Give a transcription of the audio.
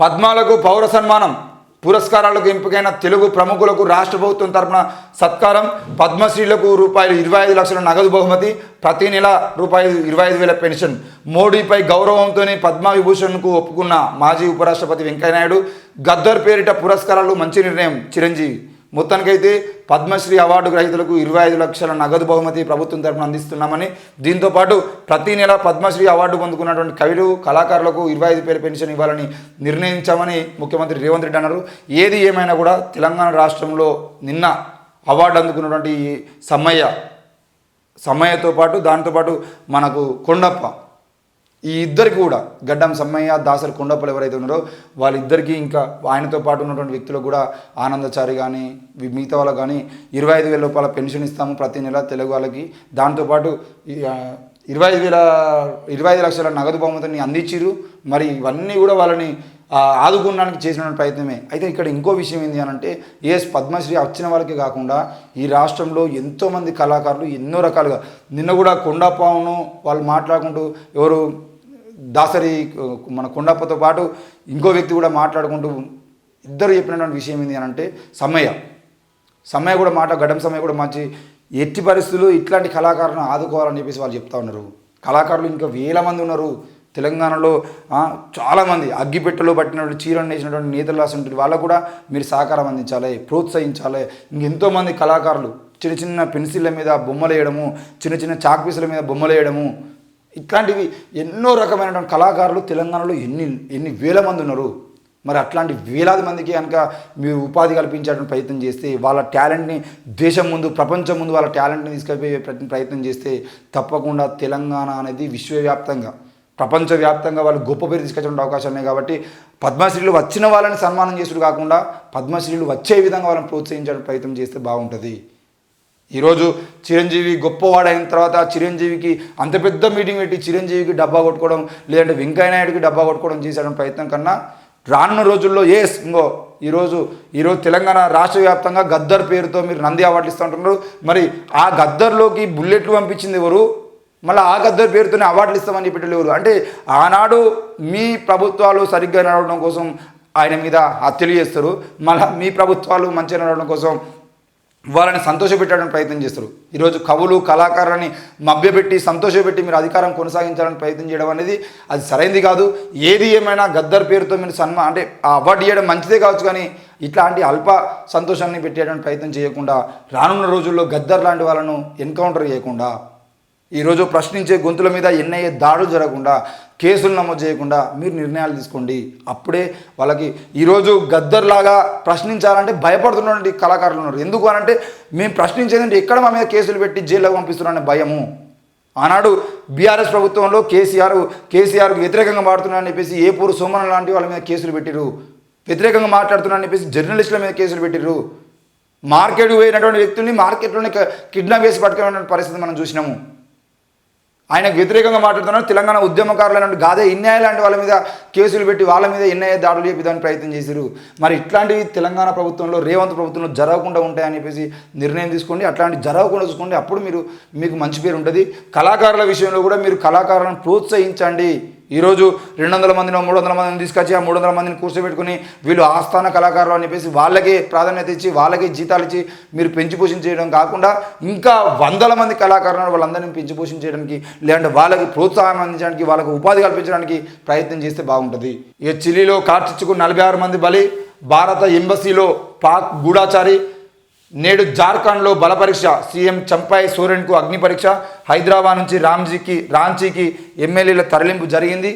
పద్మాలకు పౌర సన్మానం పురస్కారాలకు ఎంపికైన తెలుగు ప్రముఖులకు రాష్ట్ర ప్రభుత్వం తరపున సత్కారం. పద్మశ్రీలకు రూపాయలు 25 లక్షల నగదు బహుమతి, ప్రతి నెల రూపాయలు 25,000 పెన్షన్. మోడీపై గౌరవంతోనే పద్మవిభూషణ్కు ఒప్పుకున్న మాజీ ఉపరాష్ట్రపతి వెంకయ్యనాయుడు. గద్దర్ పేరిట పురస్కారాలు మంచి నిర్ణయం చిరంజీవి. మొత్తానికైతే పద్మశ్రీ అవార్డు గ్రహీతలకు 25 లక్షల నగదు బహుమతి ప్రభుత్వం తరపున అందిస్తున్నామని, దీంతోపాటు ప్రతి నెల పద్మశ్రీ అవార్డు పొందుకున్నటువంటి కవులు కళాకారులకు 25,000 పెన్షన్ ఇవ్వాలని నిర్ణయించామని ముఖ్యమంత్రి రేవంత్ రెడ్డి అన్నారు. ఏది ఏమైనా కూడా తెలంగాణ రాష్ట్రంలో నిన్న అవార్డు అందుకున్నటువంటి సమ్మయ్యతో పాటు దాంతోపాటు మనకు కొండప్ప, ఈ ఇద్దరికి కూడా గడ్డం సమ్మయ్య, దాసరి కొండప్పలు ఎవరైతే ఉన్నారో వాళ్ళిద్దరికీ ఇంకా ఆయనతో పాటు ఉన్నటువంటి వ్యక్తులకు కూడా ఆనందచారి కానీ మిగతా వాళ్ళకి కానీ 25,000 రూపాయల పెన్షన్ ఇస్తాము ప్రతి నెల తెలుగు వాళ్ళకి. దాంతోపాటు 25 లక్షల నగదు బహుమతిని అందించిరు. మరి ఇవన్నీ కూడా వాళ్ళని ఆదుకోవడానికి చేసిన ప్రయత్నమే. అయితే ఇక్కడ ఇంకో విషయం ఏంటి అని అంటే, పద్మశ్రీ వచ్చిన వాళ్ళకి కాకుండా ఈ రాష్ట్రంలో ఎంతోమంది కళాకారులు ఎన్నో రకాలుగా నిన్న కూడా కొండప్పను వాళ్ళు మాట్లాడుకుంటూ ఎవరు దాసరి మన కొండప్పతో పాటు ఇంకో వ్యక్తి కూడా మాట్లాడుకుంటూ ఇద్దరు చెప్పినటువంటి విషయం ఏంటి అని అంటే, సమ్మయ్య కూడా గడ్డం సమ్మయ్య కూడా మంచి ఎట్టి పరిస్థితులు ఇట్లాంటి కళాకారులను ఆదుకోవాలని చెప్పేసి వాళ్ళు చెప్తా ఉన్నారు. కళాకారులు ఇంకా వేల మంది ఉన్నారు తెలంగాణలో. చాలామంది అగ్గిపెట్టెలో పట్టినటువంటి చీరను వేసినటువంటి నేతలు రాసి వాళ్ళకు కూడా మీరు సహకారం అందించాలి, ప్రోత్సహించాలి. ఇంకెంతోమంది కళాకారులు చిన్న చిన్న పెన్సిళ్ళ మీద బొమ్మలు వేయడము, చిన్న చిన్న చాక్ పీసుల మీద బొమ్మలు వేయడము, ఇట్లాంటివి ఎన్నో రకమైనటువంటి కళాకారులు తెలంగాణలో ఎన్ని వేల మంది ఉన్నారు. మరి అట్లాంటి వేలాది మందికి కనుక మీరు ఉపాధి కల్పించేటువంటి ప్రయత్నం చేస్తే, వాళ్ళ టాలెంట్ని దేశం ముందు ప్రపంచం ముందు వాళ్ళ టాలెంట్ని తీసుకెళ్ళిపోయే ప్రయత్నం చేస్తే తప్పకుండా తెలంగాణ అనేది విశ్వవ్యాప్తంగా ప్రపంచవ్యాప్తంగా వాళ్ళు గొప్ప పేరు తీసుకొచ్చే అవకాశాలు ఉన్నాయి. కాబట్టి పద్మశ్రీలు వచ్చిన వాళ్ళని సన్మానం చేసుడు కాకుండా పద్మశ్రీలు వచ్చే విధంగా వాళ్ళని ప్రోత్సహించడానికి ప్రయత్నం చేస్తే బాగుంటుంది. ఈరోజు చిరంజీవి గొప్పవాడైన తర్వాత చిరంజీవికి అంత పెద్ద మీటింగ్ పెట్టి చిరంజీవికి డబ్బా కొట్టుకోవడం, లేదంటే వెంకయ్యనాయుడికి డబ్బా కొట్టుకోవడం చేసే ప్రయత్నం కన్నా రానున్న రోజుల్లో ఈరోజు తెలంగాణ రాష్ట్ర వ్యాప్తంగా గద్దర్ పేరుతో మీరు నంది అవార్డులు ఇస్తూ ఉంటున్నారు. మరి ఆ గద్దర్లోకి బుల్లెట్లు పంపించింది ఎవరు? మళ్ళీ ఆ గద్దర్ పేరుతోనే అవార్డులు ఇస్తామని చెప్పేటోళ్ళు ఎవరు? అంటే ఆనాడు మీ ప్రభుత్వాలు సరిగ్గా నడవడం కోసం ఆయన మీద హత్యలు చేస్తారు, మళ్ళీ మీ ప్రభుత్వాలు మంచిగా నడవడం కోసం వాళ్ళని సంతోషపెట్టడానికి ప్రయత్నం చేస్తారు. ఈరోజు కవులు కళాకారులని మభ్యపెట్టి సంతోషపెట్టి మీరు అధికారం కొనసాగించాలని ప్రయత్నం చేయడం అనేది అది సరైనది కాదు. ఏది ఏమైనా గద్దర్ పేరుతో మీరు అంటే ఆ అవార్డు ఇవ్వడం మంచిదే కావచ్చు, కానీ ఇట్లాంటి అల్ప సంతోషాన్ని పెట్టేటువంటి ప్రయత్నం చేయకుండా రానున్న రోజుల్లో గద్దర్ లాంటి వాళ్ళను ఎన్కౌంటర్ చేయకుండా, ఈరోజు ప్రశ్నించే గొంతుల మీద ఎన్ఐఏ దాడులు జరగకుండా, కేసులు నమోదు చేయకుండా మీరు నిర్ణయాలు తీసుకోండి. అప్పుడే వాళ్ళకి ఈరోజు గద్దర్లాగా ప్రశ్నించాలంటే భయపడుతున్నటువంటి కళాకారులు ఉన్నారు. ఎందుకు అనంటే, మేము ప్రశ్నించేదంటే ఎక్కడ మా మీద కేసులు పెట్టి జైల్లోకి పంపిస్తున్నారనే భయము. ఆనాడు బీఆర్ఎస్ ప్రభుత్వంలో కేసీఆర్కు వ్యతిరేకంగా మాట్లాడుతున్నారని చెప్పేసి ఏపూరు సోమన లాంటి వాళ్ళ మీద కేసులు పెట్టిరు, వ్యతిరేకంగా మాట్లాడుతున్నారని చెప్పేసి జర్నలిస్టుల మీద కేసులు పెట్టిరు. మార్కెట్కు పోయినటువంటి వ్యక్తుల్ని మార్కెట్లోనే కిడ్నాప్ చేసి పట్టుకునేటువంటి పరిస్థితి మనం చూసినాము. ఆయనకు వ్యతిరేకంగా మాట్లాడుతున్నారు తెలంగాణ ఉద్యమకారులైన గాదే ఇన్యాయ లాంటి వాళ్ళ మీద కేసులు పెట్టి వాళ్ళ మీద ఎన్ఐఏ దాడులు చేపించడానికి ప్రయత్నం చేశారు. మరి ఇట్లాంటివి తెలంగాణ ప్రభుత్వంలో రేవంత్ ప్రభుత్వంలో జరగకుండా ఉంటాయని చెప్పేసి నిర్ణయం తీసుకోండి. అట్లాంటివి జరగకుండా చూసుకోండి. అప్పుడు మీకు మంచి పేరు ఉంటుంది. కళాకారుల విషయంలో కూడా మీరు కళాకారులను ప్రోత్సహించండి. ఈరోజు 200 మందినో 300 మందిని తీసుకొచ్చి ఆ 300 మందిని కూర్చోబెట్టుకుని వీళ్ళు ఆస్థాన కళాకారులు అని చెప్పేసి వాళ్ళకే ప్రాధాన్యత ఇచ్చి వాళ్ళకే జీతాలు ఇచ్చి మీరు పెంచి పోషించడం కాకుండా ఇంకా 100 మంది కళాకారులను వాళ్ళందరినీ పెంచి పోషించడానికి, లేదంటే వాళ్ళకి ప్రోత్సాహం అందించడానికి, వాళ్ళకి ఉపాధి కల్పించడానికి ప్రయత్నం చేస్తే బాగుంటుంది. ఇక చిలీలో కార్చిచ్చుకు 46 మంది బలి, భారత ఎంబసీలో పాక్ గూఢాచారి. నేడు జార్ఖండ్లో బల పరీక్ష, సీఎం చంపాయ్ సోరెన్కు అగ్ని పరీక్ష. హైదరాబాద్ నుంచి రాంచీకి ఎమ్మెల్యేల తరలింపు జరిగింది.